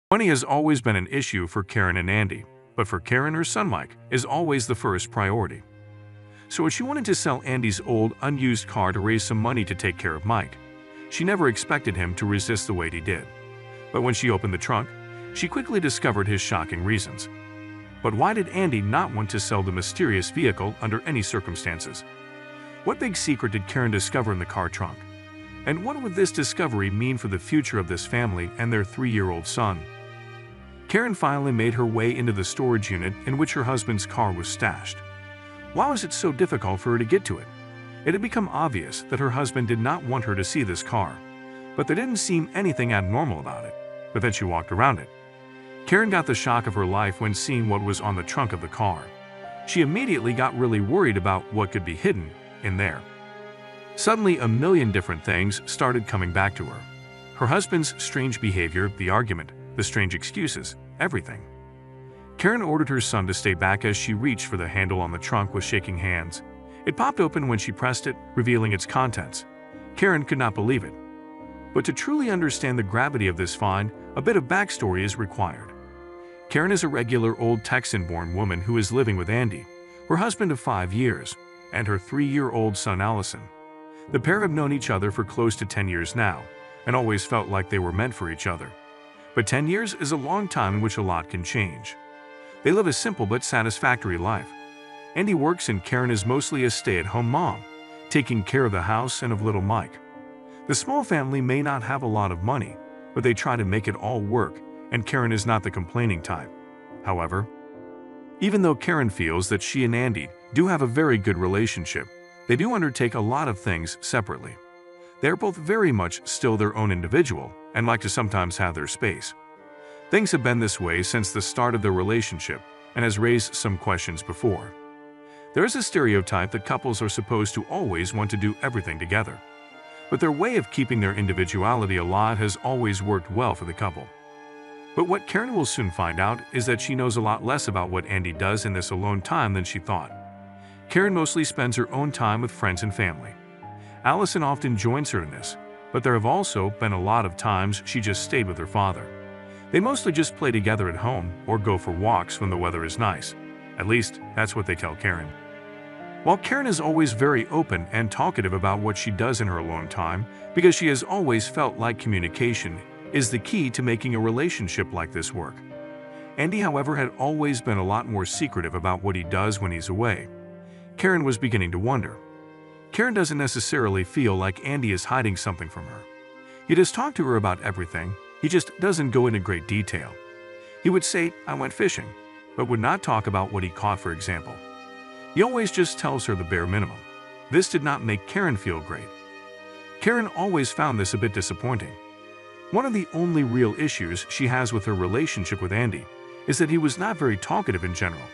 Money has always been an issue for Karen and Andy, but for Karen, her son Mike is always the first priority. So when she wanted to sell Andy's old, unused car to raise some money to take care of Mike, she never expected him to resist the way he did. But when she opened the trunk, she quickly discovered his shocking reasons. But why did Andy not want to sell the mysterious vehicle under any circumstances? What big secret did Karen discover in the car trunk? And what would this discovery mean for the future of this family and their 3-year-old son? Karen finally made her way into the storage unit in which her husband's car was stashed. Why was it so difficult for her to get to it? It had become obvious that her husband did not want her to see this car, but there didn't seem anything abnormal about it. But then she walked around it. Karen got the shock of her life when seeing what was on the trunk of the car. She immediately got really worried about what could be hidden in there. Suddenly, a million different things started coming back to her. Her husband's strange behavior, the argument, the strange excuses, everything. Karen ordered her son to stay back as she reached for the handle on the trunk with shaking hands. It popped open when she pressed it, revealing its contents. Karen could not believe it. But to truly understand the gravity of this find, a bit of backstory is required. Karen is a regular old Texan-born woman who is living with Andy, her husband of 5 years, and her 3-year-old son Allison. The pair have known each other for close to 10 years now, and always felt like they were meant for each other. But 10 years is a long time in which a lot can change. They live a simple but satisfactory life. Andy works and Karen is mostly a stay-at-home mom, taking care of the house and of little Mike. The small family may not have a lot of money, but they try to make it all work, and Karen is not the complaining type. However, even though Karen feels that she and Andy do have a very good relationship, they do undertake a lot of things separately. They are both very much still their own individual and like to sometimes have their space. Things have been this way since the start of their relationship and has raised some questions before. There is a stereotype that couples are supposed to always want to do everything together. But their way of keeping their individuality alive has always worked well for the couple. But what Karen will soon find out is that she knows a lot less about what Andy does in this alone time than she thought. Karen mostly spends her own time with friends and family. Allison often joins her in this, but there have also been a lot of times she just stayed with her father. They mostly just play together at home or go for walks when the weather is nice. At least, that's what they tell Karen. While Karen is always very open and talkative about what she does in her alone time, because she has always felt like communication is the key to making a relationship like this work. Andy, however, had always been a lot more secretive about what he does when he's away. Karen was beginning to wonder. Karen doesn't necessarily feel like Andy is hiding something from her. He does talk to her about everything, he just doesn't go into great detail. He would say, "I went fishing," but would not talk about what he caught, for example. He always just tells her the bare minimum. This did not make Karen feel great. Karen always found this a bit disappointing. One of the only real issues she has with her relationship with Andy is that he was not very talkative in general.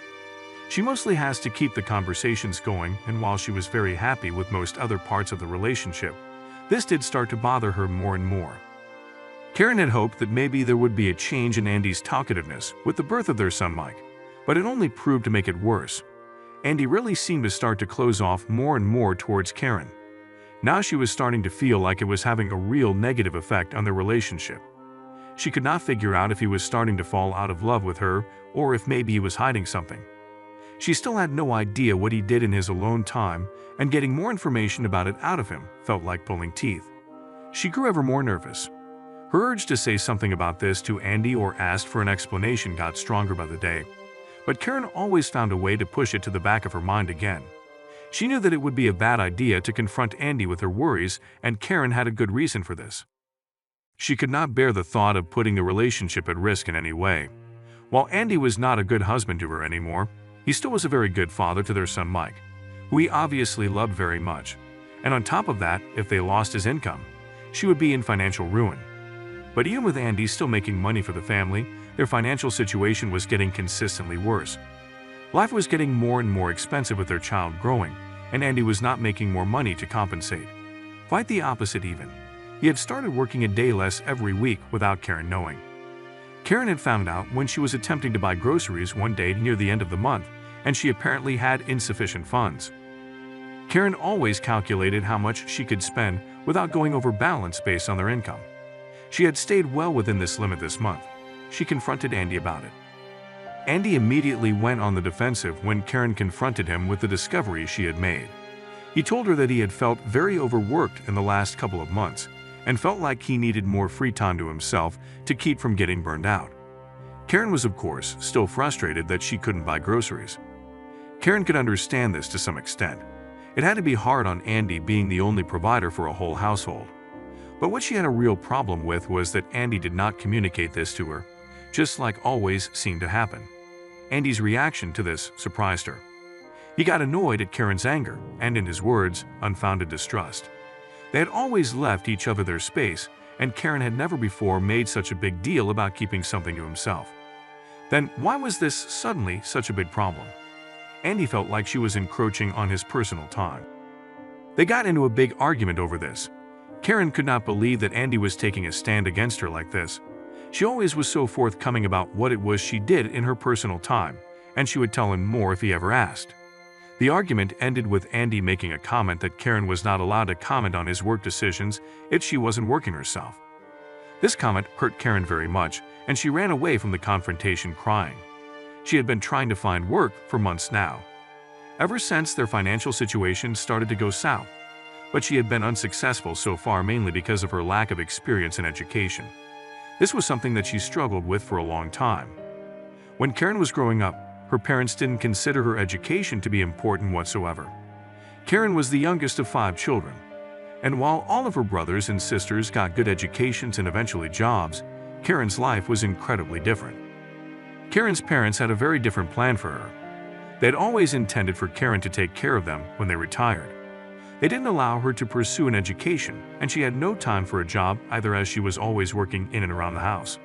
She mostly has to keep the conversations going, and while she was very happy with most other parts of the relationship, this did start to bother her more and more. Karen had hoped that maybe there would be a change in Andy's talkativeness with the birth of their son Mike, but it only proved to make it worse. Andy really seemed to start to close off more and more towards Karen. Now she was starting to feel like it was having a real negative effect on their relationship. She could not figure out if he was starting to fall out of love with her or if maybe he was hiding something. She still had no idea what he did in his alone time, and getting more information about it out of him felt like pulling teeth. She grew ever more nervous. Her urge to say something about this to Andy or ask for an explanation got stronger by the day, but Karen always found a way to push it to the back of her mind again. She knew that it would be a bad idea to confront Andy with her worries, and Karen had a good reason for this. She could not bear the thought of putting the relationship at risk in any way. While Andy was not a good husband to her anymore, he still was a very good father to their son Mike, who he obviously loved very much. And on top of that, if they lost his income, she would be in financial ruin. But even with Andy still making money for the family, their financial situation was getting consistently worse. Life was getting more and more expensive with their child growing, and Andy was not making more money to compensate. Quite the opposite even. He had started working a day less every week without Karen knowing. Karen had found out when she was attempting to buy groceries one day near the end of the month, and she apparently had insufficient funds. Karen always calculated how much she could spend without going over balance based on their income. She had stayed well within this limit this month. she confronted Andy about it. Andy immediately went on the defensive when Karen confronted him with the discovery she had made. He told her that he had felt very overworked in the last couple of months and felt like he needed more free time to himself to keep from getting burned out. Karen was, of course, still frustrated that she couldn't buy groceries. Karen could understand this to some extent. It had to be hard on Andy being the only provider for a whole household. But what she had a real problem with was that Andy did not communicate this to her, just like always seemed to happen. Andy's reaction to this surprised her. He got annoyed at Karen's anger and, in his words, unfounded distrust. They had always left each other their space, and Karen had never before made such a big deal about keeping something to himself. Then why was this suddenly such a big problem? Andy felt like she was encroaching on his personal time. They got into a big argument over this. Karen could not believe that Andy was taking a stand against her like this. She always was so forthcoming about what it was she did in her personal time, and she would tell him more if he ever asked. The argument ended with Andy making a comment that Karen was not allowed to comment on his work decisions if she wasn't working herself. This comment hurt Karen very much, and she ran away from the confrontation crying. She had been trying to find work for months now, ever since their financial situation started to go south, but she had been unsuccessful so far mainly because of her lack of experience in education. This was something that she struggled with for a long time. When Karen was growing up, her parents didn't consider her education to be important whatsoever. Karen was the youngest of 5 children, and while all of her brothers and sisters got good educations and eventually jobs, Karen's life was incredibly different. Karen's parents had a very different plan for her. They had always intended for Karen to take care of them when they retired. They didn't allow her to pursue an education, and she had no time for a job either, as she was always working in and around the house,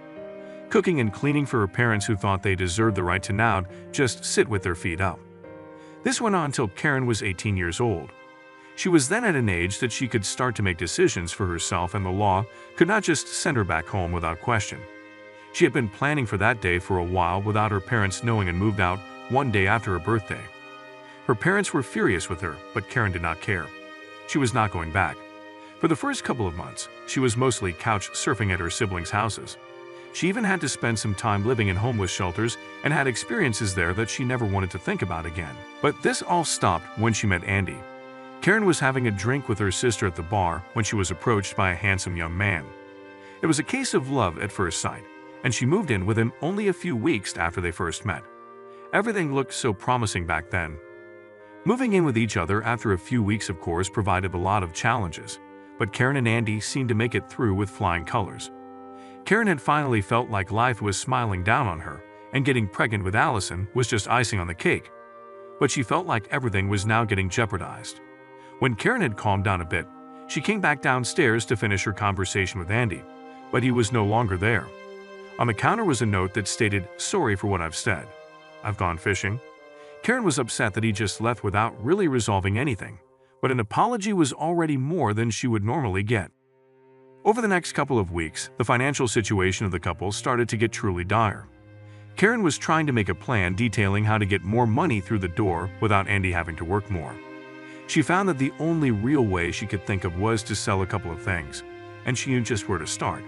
cooking and cleaning for her parents, who thought they deserved the right to now just sit with their feet up. This went on until Karen was 18 years old. She was then at an age that she could start to make decisions for herself, and the law could not just send her back home without question. She had been planning for that day for a while without her parents knowing and moved out one day after her birthday. Her parents were furious with her, but Karen did not care. She was not going back. For the first couple of months, she was mostly couch surfing at her siblings' houses. She even had to spend some time living in homeless shelters and had experiences there that she never wanted to think about again. But this all stopped when she met Andy. Karen was having a drink with her sister at the bar when she was approached by a handsome young man. It was a case of love at first sight, and she moved in with him only a few weeks after they first met. Everything looked so promising back then. Moving in with each other after a few weeks, of course, provided a lot of challenges, but Karen and Andy seemed to make it through with flying colors. Karen had finally felt like life was smiling down on her, and getting pregnant with Allison was just icing on the cake. But she felt like everything was now getting jeopardized. When Karen had calmed down a bit, she came back downstairs to finish her conversation with Andy, but he was no longer there. On the counter was a note that stated, "Sorry for what I've said. I've gone fishing." Karen was upset that he just left without really resolving anything, but an apology was already more than she would normally get. Over the next couple of weeks, the financial situation of the couple started to get truly dire. Karen was trying to make a plan detailing how to get more money through the door without Andy having to work more. She found that the only real way she could think of was to sell a couple of things, and she knew just where to start.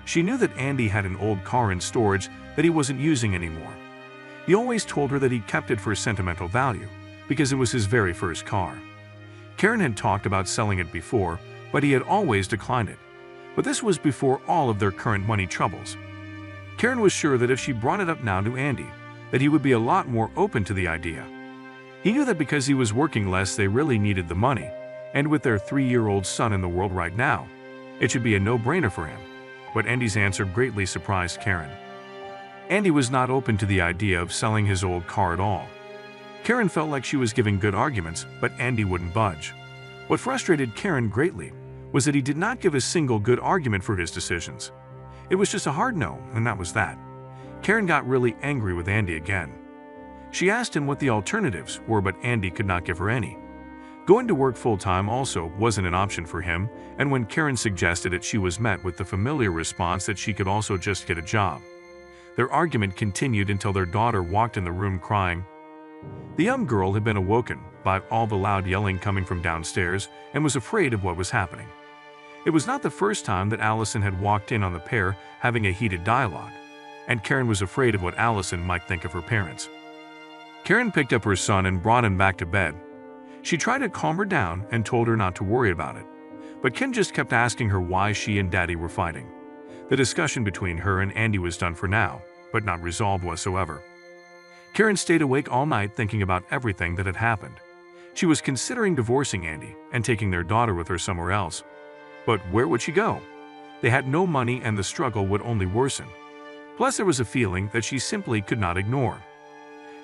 She knew that Andy had an old car in storage that he wasn't using anymore. He always told her that he kept it for sentimental value, because it was his very first car. Karen had talked about selling it before, but he had always declined it. But this was before all of their current money troubles. Karen was sure that if she brought it up now to Andy, that he would be a lot more open to the idea. He knew that because he was working less, they really needed the money, and with their 3-year-old son in the world right now, it should be a no-brainer for him. But Andy's answer greatly surprised Karen. Andy was not open to the idea of selling his old car at all. Karen felt like she was giving good arguments, but Andy wouldn't budge. What frustrated Karen greatly was that he did not give a single good argument for his decisions. It was just a hard no, and that was that. Karen got really angry with Andy again. She asked him what the alternatives were, but Andy could not give her any. Going to work full-time also wasn't an option for him, and when Karen suggested it, she was met with the familiar response that she could also just get a job. Their argument continued until their daughter walked in the room crying. The young girl had been awoken by all the loud yelling coming from downstairs and was afraid of what was happening. It was not the first time that Allison had walked in on the pair having a heated dialogue, and Karen was afraid of what Allison might think of her parents. Karen picked up her son and brought him back to bed. She tried to calm her down and told her not to worry about it, but Ken just kept asking her why she and Daddy were fighting. The discussion between her and Andy was done for now, but not resolved whatsoever. Karen stayed awake all night thinking about everything that had happened. She was considering divorcing Andy and taking their daughter with her somewhere else. But where would she go? They had no money and the struggle would only worsen. Plus, there was a feeling that she simply could not ignore.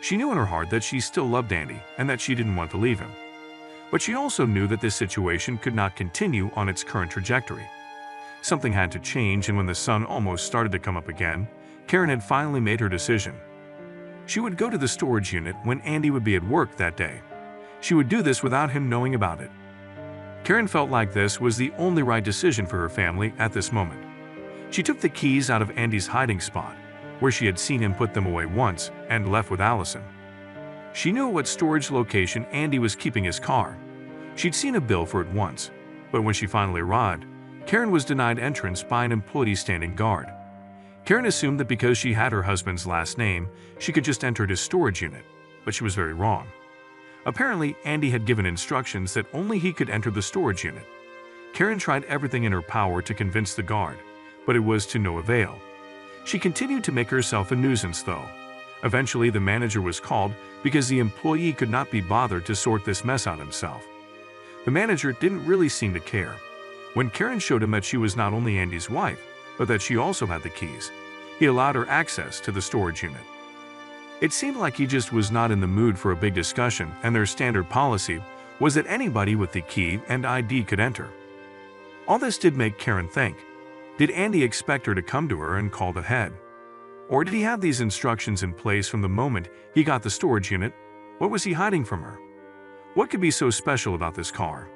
She knew in her heart that she still loved Andy and that she didn't want to leave him. But she also knew that this situation could not continue on its current trajectory. Something had to change, and when the sun almost started to come up again, Karen had finally made her decision. She would go to the storage unit when Andy would be at work that day. She would do this without him knowing about it. Karen felt like this was the only right decision for her family at this moment. She took the keys out of Andy's hiding spot, where she had seen him put them away once, and left with Allison. She knew what storage location Andy was keeping his car. She'd seen a bill for it once, but when she finally arrived, Karen was denied entrance by an employee standing guard. Karen assumed that because she had her husband's last name, she could just enter his storage unit, but she was very wrong. Apparently, Andy had given instructions that only he could enter the storage unit. Karen tried everything in her power to convince the guard, but it was to no avail. She continued to make herself a nuisance, though. Eventually, the manager was called because the employee could not be bothered to sort this mess out himself. The manager didn't really seem to care. When Karen showed him that she was not only Andy's wife, but that she also had the keys, he allowed her access to the storage unit. It seemed like he just was not in the mood for a big discussion, and their standard policy was that anybody with the key and ID could enter. All this did make Karen think. Did Andy expect her to come to her and call the head? Or did he have these instructions in place from the moment he got the storage unit? What was he hiding from her? What could be so special about this car?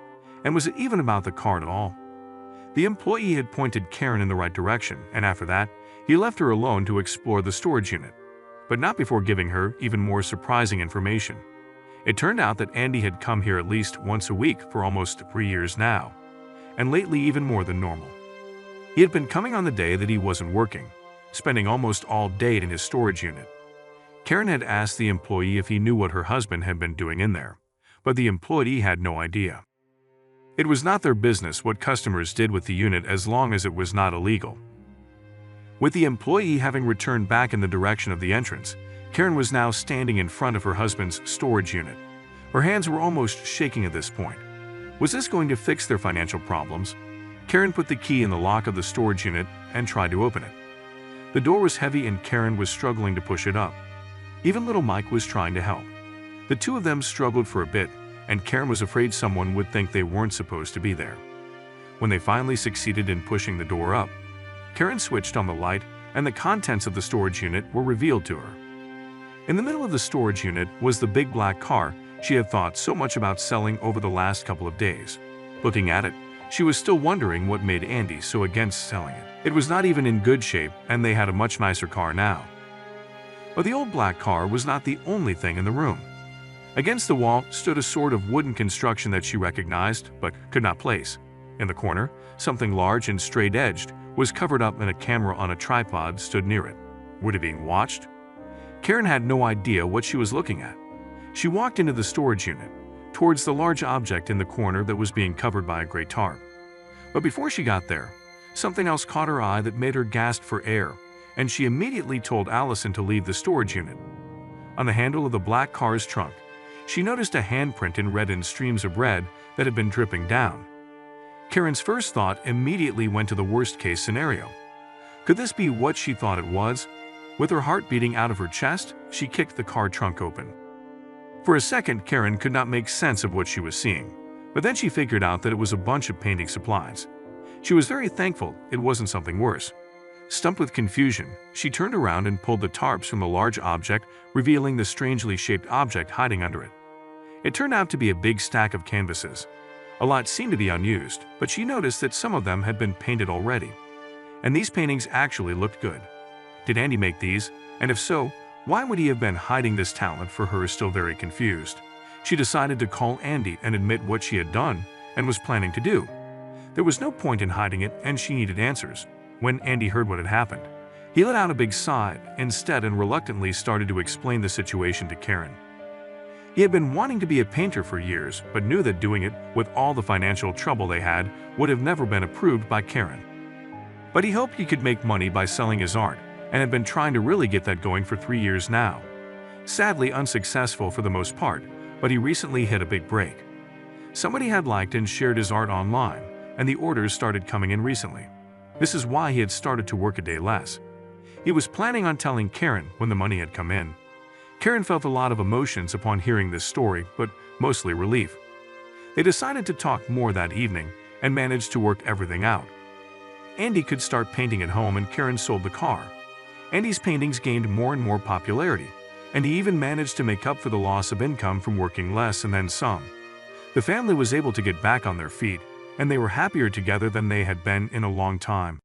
And was it even about the car at all? The employee had pointed Karen in the right direction, and after that, he left her alone to explore the storage unit, but not before giving her even more surprising information. It turned out that Andy had come here at least once a week for almost 3 years now, and lately even more than normal. He had been coming on the day that he wasn't working, spending almost all day in his storage unit. Karen had asked the employee if he knew what her husband had been doing in there, but the employee had no idea. It was not their business what customers did with the unit as long as it was not illegal. With the employee having returned back in the direction of the entrance, Karen was now standing in front of her husband's storage unit. Her hands were almost shaking at this point. Was this going to fix their financial problems? Karen put the key in the lock of the storage unit and tried to open it. The door was heavy and Karen was struggling to push it up. Even little Mike was trying to help. The two of them struggled for a bit, and Karen was afraid someone would think they weren't supposed to be there. When they finally succeeded in pushing the door up, Karen switched on the light and the contents of the storage unit were revealed to her. In the middle of the storage unit was the big black car she had thought so much about selling over the last couple of days. Looking at it, she was still wondering what made Andy so against selling it. It was not even in good shape, and they had a much nicer car now. But the old black car was not the only thing in the room. Against the wall stood a sort of wooden construction that she recognized but could not place. In the corner, something large and straight-edged was covered up and a camera on a tripod stood near it. Were they being watched? Karen had no idea what she was looking at. She walked into the storage unit, towards the large object in the corner that was being covered by a gray tarp. But before she got there, something else caught her eye that made her gasp for air, and she immediately told Allison to leave the storage unit. On the handle of the black car's trunk, she noticed a handprint in reddened streams of red that had been dripping down. Karen's first thought immediately went to the worst-case scenario. Could this be what she thought it was? With her heart beating out of her chest, she kicked the car trunk open. For a second, Karen could not make sense of what she was seeing, but then she figured out that it was a bunch of painting supplies. She was very thankful it wasn't something worse. Stumped with confusion, she turned around and pulled the tarps from the large object, revealing the strangely shaped object hiding under it. It turned out to be a big stack of canvases. A lot seemed to be unused, but she noticed that some of them had been painted already. And these paintings actually looked good. Did Andy make these? And if so, why would he have been hiding this talent? For her, still very confused. She decided to call Andy and admit what she had done and was planning to do. There was no point in hiding it, and she needed answers. When Andy heard what had happened, He let out a big sigh instead and reluctantly started to explain the situation to Karen. He had been wanting to be a painter for years, but knew that doing it with all the financial trouble they had would have never been approved by Karen. But he hoped he could make money by selling his art, and had been trying to really get that going for 3 years now. Sadly unsuccessful for the most part, but he recently hit a big break. Somebody had liked and shared his art online, and the orders started coming in recently. This is why he had started to work a day less. He was planning on telling Karen when the money had come in. Karen felt a lot of emotions upon hearing this story, but mostly relief. They decided to talk more that evening and managed to work everything out. Andy could start painting at home and Karen sold the car. Andy's paintings gained more and more popularity, and he even managed to make up for the loss of income from working less and then some. The family was able to get back on their feet, and they were happier together than they had been in a long time.